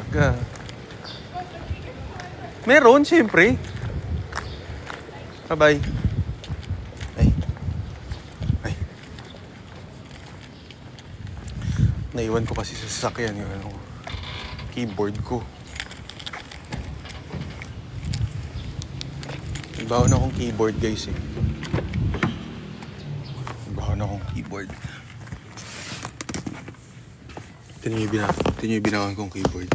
Aga. Meron, siyempre. Bye-bye. Ay. Ay. Naiwan ko kasi sa sasakyan yung keyboard ko. Nagbaon akong keyboard, guys, eh. Nagbaon akong keyboard. Ito yung binawan kong keyboard.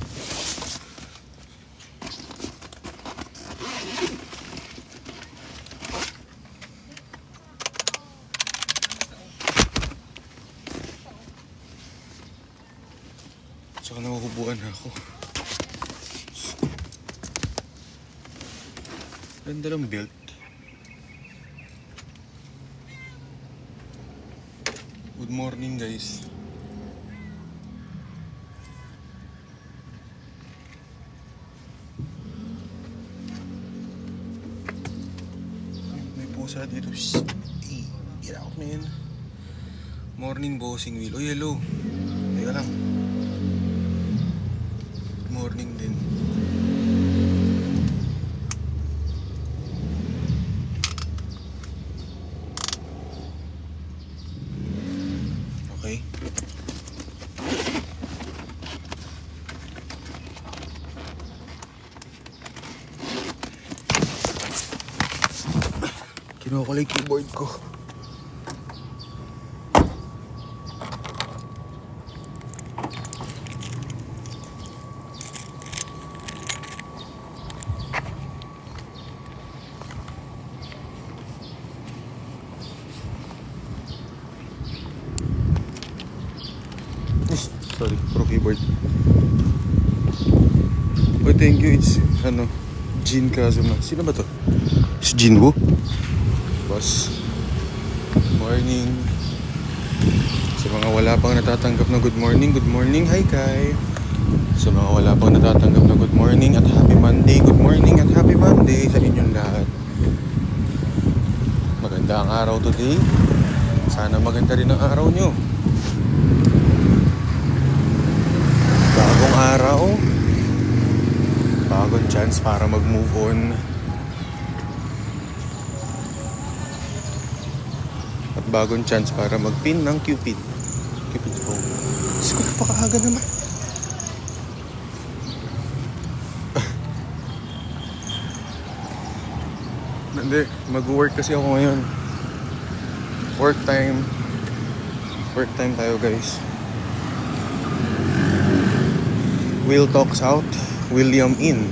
Tsaka nakukubuan na ako. Ganda ng belt. Good morning, guys. May pusa dito. Shhh. Hey, get out, man. Morning, bossing wheel. Oh, hello. Teka lang. Morning din. Okay. Kinuha ko lang yung keyboard ko. Sorry, pro keyboard. Oh, thank you. It's, Jin Kazuma. Sino ba to? Si Jinwoo? Boss. Good morning. Sa mga wala pang natatanggap na good morning, hi Kai. Sa mga wala pang natatanggap na good morning at happy Monday, good morning at happy Monday sa inyong lahat. Maganda ang araw today. Sana maganda rin ang araw nyo. Bagong araw, bagong chance para mag-move on. At bagong chance para mag-pin ng Cupid's bow. Diyos ko, napakaaga naman. Hindi, mag-work kasi ako ngayon. Work time tayo, guys. Will talks out, William in.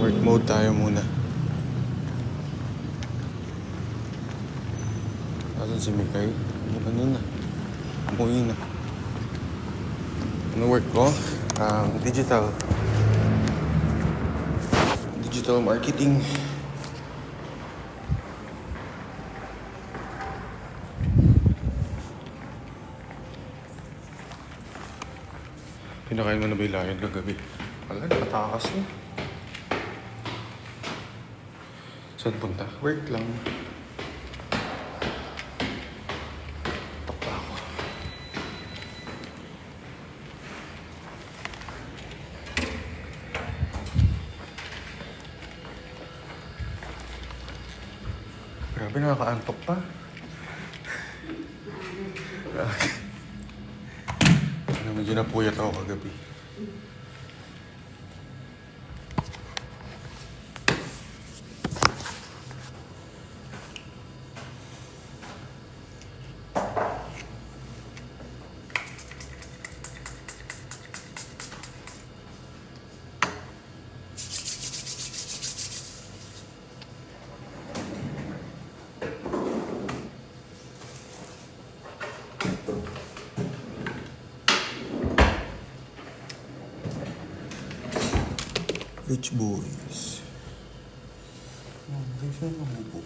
Work mode tayo muna. Asan si Mikay? Ano na? Umuwi na. Ano work ko? Digital marketing. Pinakain mo na ba yung layan kagabi? Wala, nakatakas na. Saan punta? Work lang. Takpa ako. Grabe, nakakaantok pa. Medyo napuyat ako kagabi. Rich boys. Hindi siya mabubo.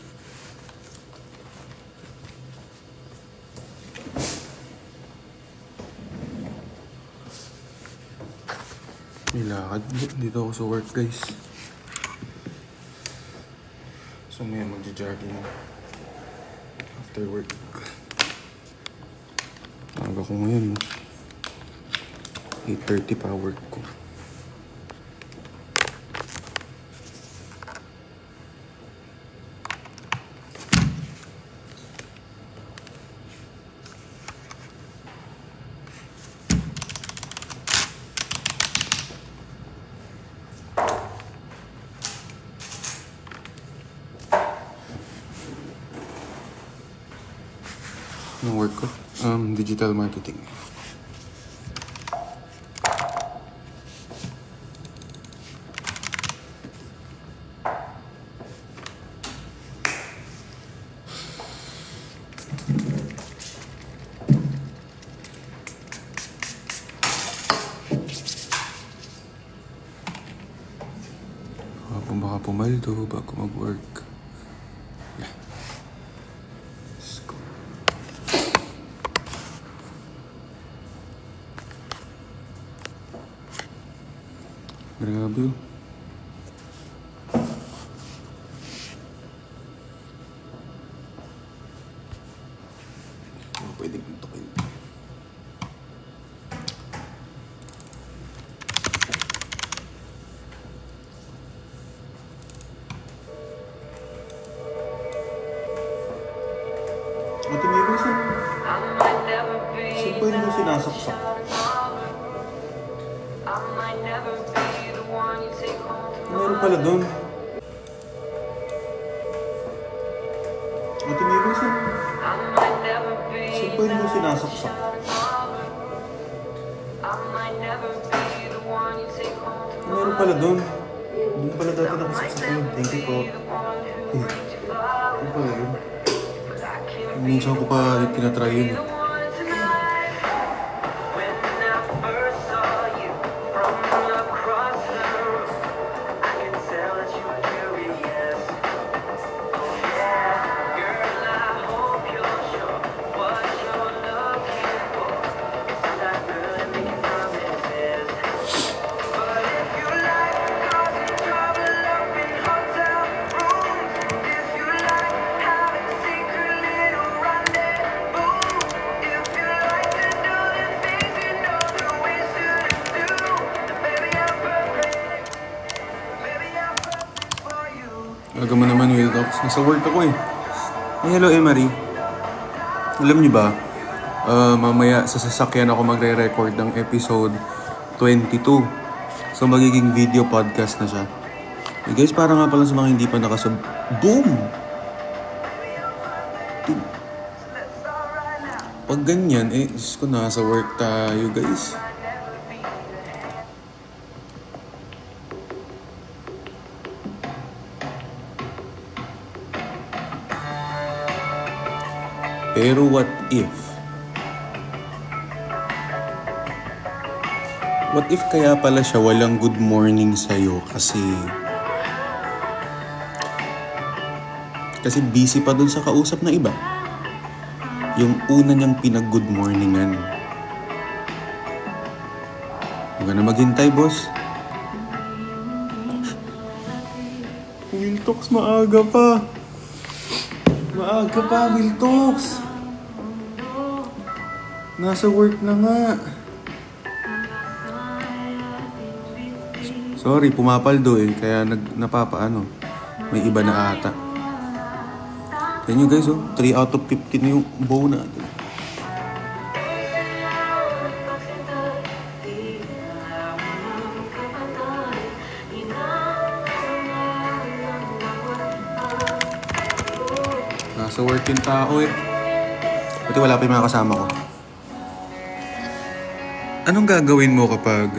Nilakad dito ako sa work, guys. So may magja-jogging after work. Aga ko ngayon. 8:30 pa work ko. Anong work ko? Digital marketing. Baka pumaldo bago mag-work. Let's go. Grabe oh. Pwedeng tukin. Ate Mabel, saan pa yun yung sinasaksak? Meron pala doon. Ate Mabel, saan pa yun yung sinasaksak? Meron pala doon. Doon pala dati nakasaksak yun. Thank you po. Doon pala yun. Minsan ko pa tinatry yun eh. Aga mo naman, Will Talks. Nasa work ako eh. Hey, hello, Emery. Alam niyo ba, mamaya sa sasakyan ako magre-record ng episode 22. So, magiging video podcast na siya. Hey guys, para nga pala sa mga hindi pa nakasub... Boom! Pag ganyan, Diyos ko, nasa work tayo, guys. Pero what if? What if kaya pala siya walang good morning sa'yo kasi busy pa dun sa kausap na iba? Yung una niyang pinag-good morningan. Huwag ka na maghintay, boss. Will Talks, maaga pa. Maaga pa, Will Talks. Nasa work na nga. Sorry, pumapaldo eh. Kaya napapaano. May iba na ata. Yan nyo guys, 3 out of 15 yung bow natin. Nasa work yung tao eh. Pati wala pa yung mga kasama ko. Anong gagawin mo kapag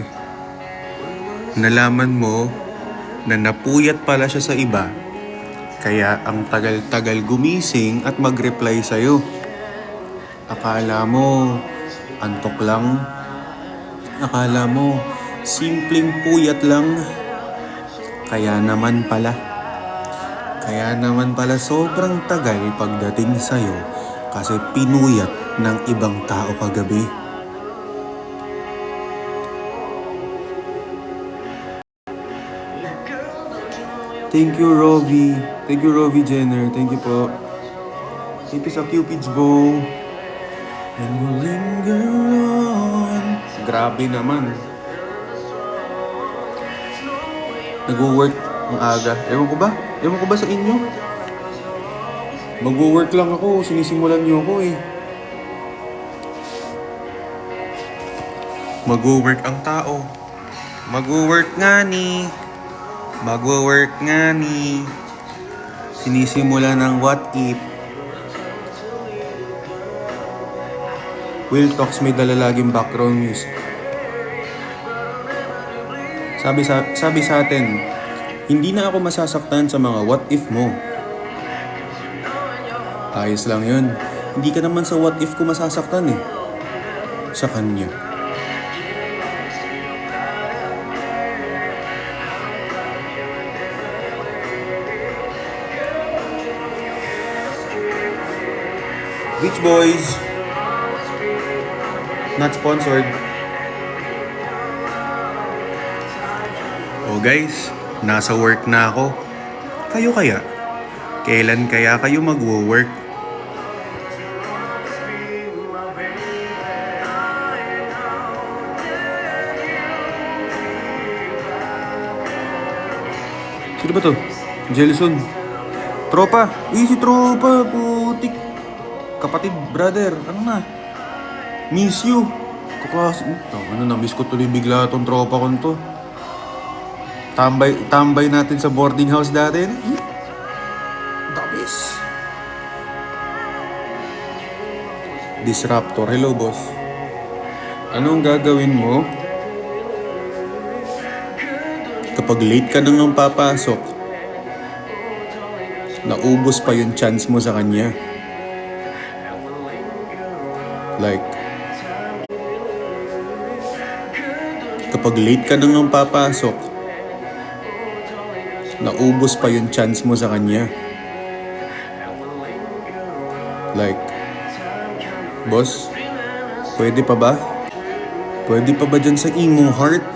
nalaman mo na napuyat pala siya sa iba, kaya ang tagal-tagal gumising at mag-reply sa'yo? Akala mo antok lang? Akala mo simpleng puyat lang? Kaya naman pala sobrang tagal pagdating sa'yo kasi pinuyat ng ibang tao kagabi. Thank you, Rovi. Thank you, Rovi Jenner. Thank you po. Thank you sa Cupid's bow. And we'll linger on. Grabe naman. Nag-work ang aga. Ewan ko ba? Ewan ko ba sa inyo? Mag-work lang ako. Sinisimulan niyo ako eh. Mag-work ang tao. Mag-work nga ni. Mag-work nga ni. Sinisimulan ng what if. Will Talks may dala laging background music. Sabi sa atin, hindi na ako masasaktan sa mga what if mo. Ayos lang yun. Hindi ka naman sa what if ko masasaktan eh. Sa kanya. Beach Boys. Not sponsored. Oh guys, nasa work na ako. Kayo kaya? Kailan kaya kayo magwo-work? Sino ba to? Jelson. Tropa. Uy, si Tropa. Putik. Kapatid, brother. Ano na? Miss you. Kaklase. Na-miss ko tuloy bigla tong tropa ko to. Tambay natin sa boarding house dati. Dabis. Disruptor. Hello, boss. Anong gagawin mo kapag late ka nang papasok? Naubos pa yung chance mo sa kanya. Like, kapag late ka nang papasok, naubos pa yung chance mo sa kanya. Like, boss, pwede pa ba? Pwede pa ba dyan sa emo heart?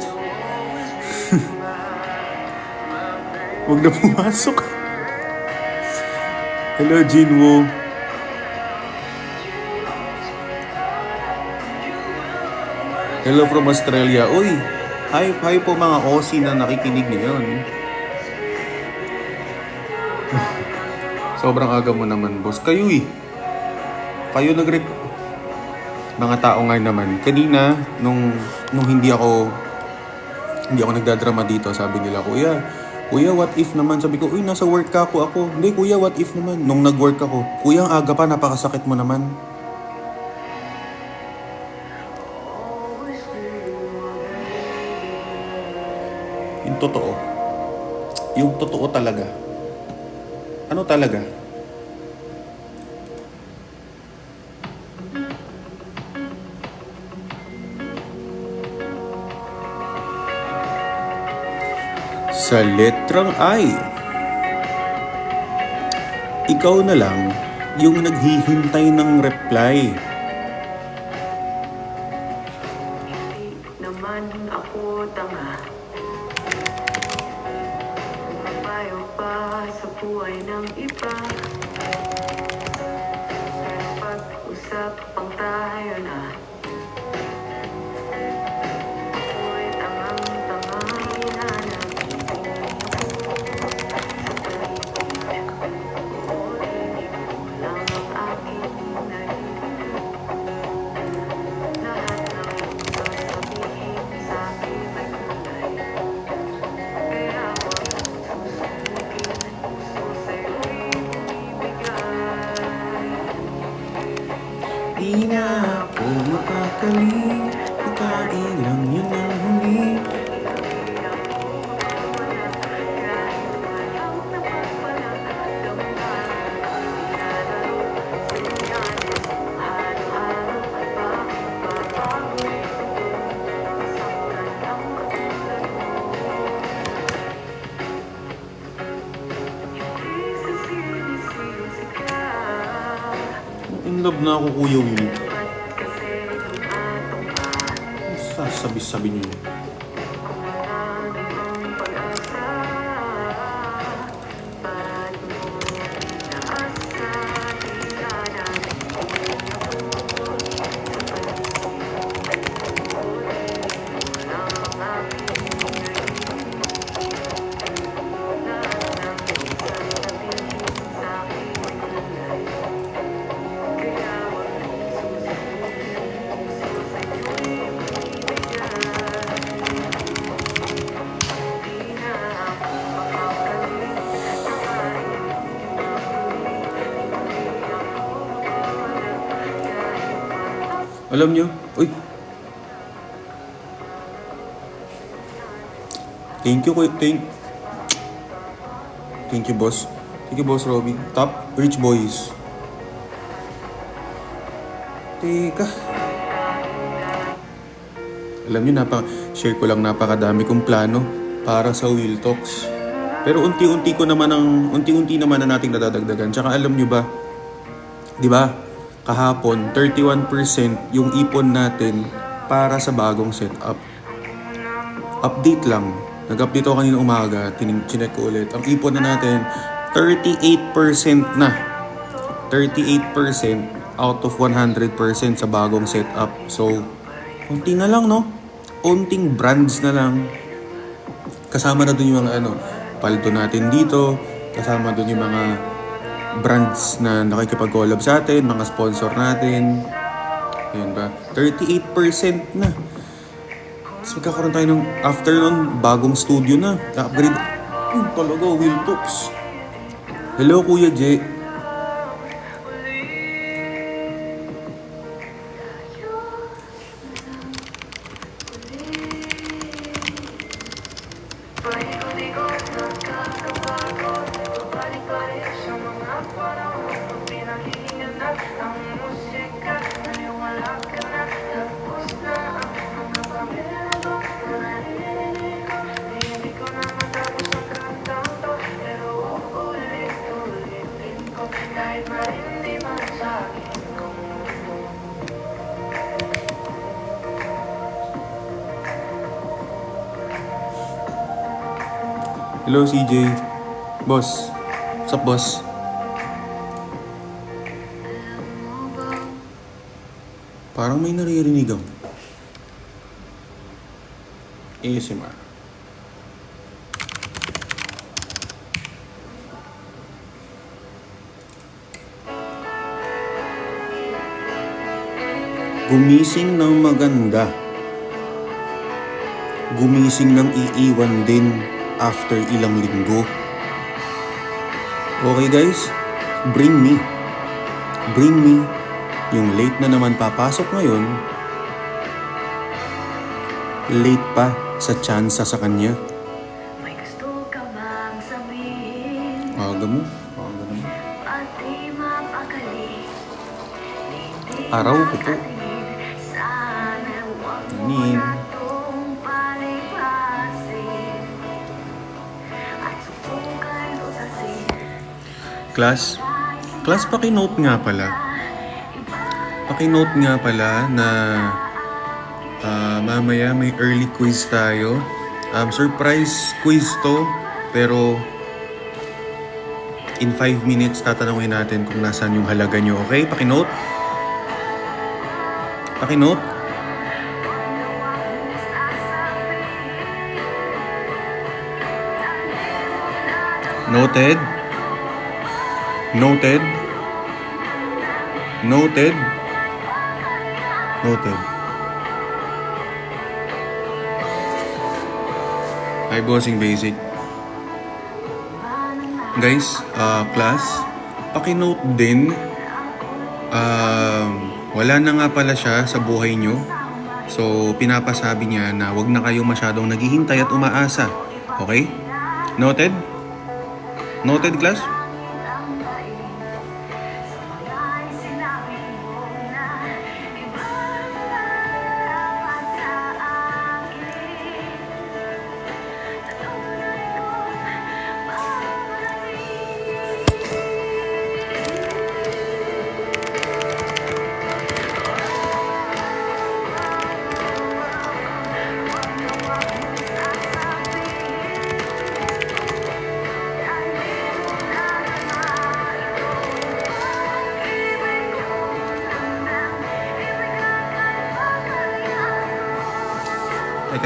Huwag na pumasok. Hello, Jinwoo. Hello from Australia. Uy, hi po mga Aussie na nakikinig ngayon. Sobrang aga mo naman, boss. Kayo eh. Kayo mga tao nga naman. Kanina, nung hindi ako nagdadrama dito, sabi nila, Kuya, what if naman? Sabi ko, uy, nasa work ka ako. Hindi, Kuya, what if naman? Nung nag-work ako, Kuya, ang aga pa, napakasakit mo naman. Yung totoo. Yung totoo talaga. Ano talaga? Sa letrang I, ikaw na lang yung naghihintay ng reply. Hindi naman ako tanga. Mapayo pa sa buhay ng iba. Pero pag-usap pang tayo na. Ako'y tangang-tangang hinanap. Di na ako mapakali, ikailang yun ang huli. In love na ako, Kuya Will. Sasabi-sabi niyo. Alam nyo, uy, thank you, thank you, boss. Thank you, boss Robby. Top Rich Boys. Teka. Alam nyo, share ko lang napakadami kong plano para sa Wheel Talks. Pero unti-unti naman na nating nadadagdagan. Tsaka alam nyo ba, di ba, kahapon, 31% yung ipon natin para sa bagong setup. Update lang. Nag-update ako kanina umaga, chinek ko ulit. Ang ipon na natin, 38% na. 38% out of 100% sa bagong setup. So, unti na lang, no? Unting brands na lang. Kasama na dun yung mga paldo natin dito. Kasama dun yung mga brands na nakikipag-collab sa atin, mga sponsor natin. Ayan ba? 38% na. Tapos magkakaroon tayo ng after nun, bagong studio na. Na-upgrade. Talaga, Wheel Talks. Hello, Kuya J. Hello, CJ. Boss. What's up, boss? Parang may naririnig ako. ASMR. Gumising ng maganda. Gumising ng iiwan din after ilang linggo. Okay guys, bring me yung late na naman papasok ngayon, late pa sa tsansa sa kanya. May gusto ka bang sabihin? Aga mo naman. Pati mapakali. Araw ko po. Sana huwag mo Nin. na itong palipasin. At subukan utasin. Class, paki-note nga pala na mamaya may early quiz tayo. Surprise quiz to, pero in 5 minutes tatanungin natin kung nasaan yung halaga nyo. Okay? Paki-note. Noted. Hi, Bossing Basic. Guys, class, paki-note din. Wala na nga pala siya sa buhay nyo. So, pinapasabi niya na wag na kayo masyadong naghihintay at umaasa. Okay? Noted? Noted, class?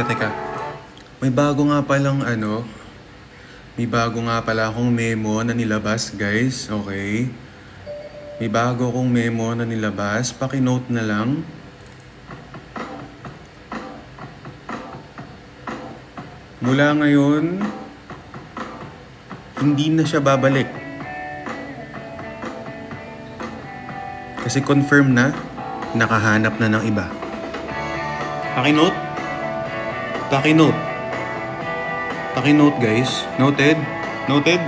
Teka. May bago nga pala akong memo na nilabas, guys. Okay? May bago akong memo na nilabas. Paki-note na lang. Mula ngayon, hindi na siya babalik. Kasi confirm na nakahanap na ng iba. Pakinote? Pakinote. Pakinote guys. Noted? Noted?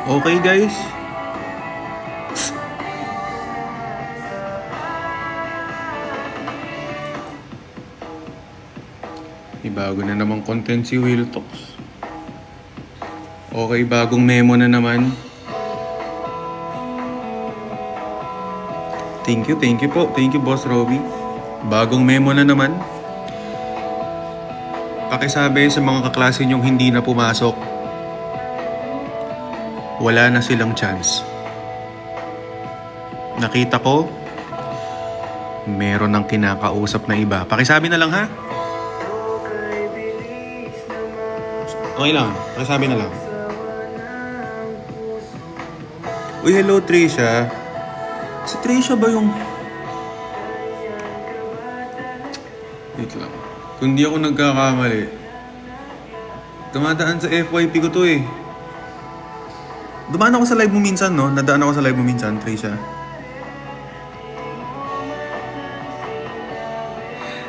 Okay guys? May bago na namang content si Will Talks. Okay, bagong memo na naman. Thank you po. Thank you Boss Robby. Bagong memo na naman. Pakisabi sa mga kaklase nyong hindi na pumasok. Wala na silang chance. Nakita ko, meron ng kinakausap na iba. Pakisabi na lang ha? Okay lang, pakisabi na lang. Uy, hello Trisha. Si Trisha ba yung... Wait lang. Kung di ako nagkakamali, dumadaan sa FYP ko to eh. Dumaan ako sa live mo minsan, no? Nadaan ako sa live mo minsan, Trisha.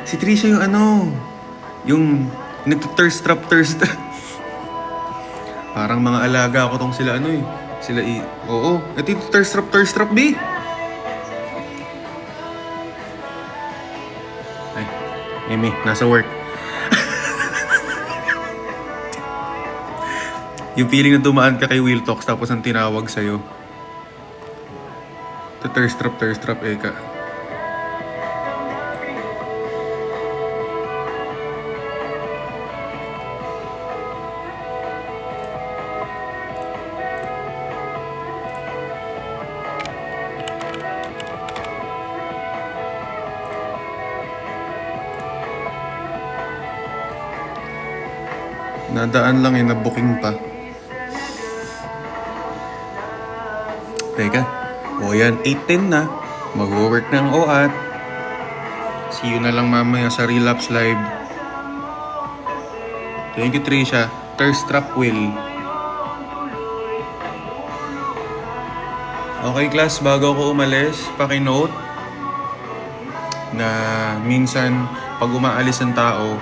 Si Trisha yung ano, yung nagtuthirst trap. Parang mga alaga ako tong sila ano eh. Oo, ito yung thirst trap, B. Ay, Amy, nasa work. Yung feeling na dumaan ka kay Will Talks tapos ang tinawag sa'yo. Thirst trap, Eka. Nadaan lang eh, na-booking pa. Teka, o yan, 8:10 na. Mag-work ng OAT. See you na lang mamaya sa Relapse Live. Thank you, Trisha. Thirst trap Will. Okay, class, bago ako umalis, paki-note na minsan, pag umaalis ang tao,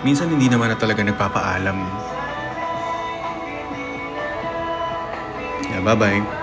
minsan hindi naman na talaga nagpapaalam. Yeah, bye-bye.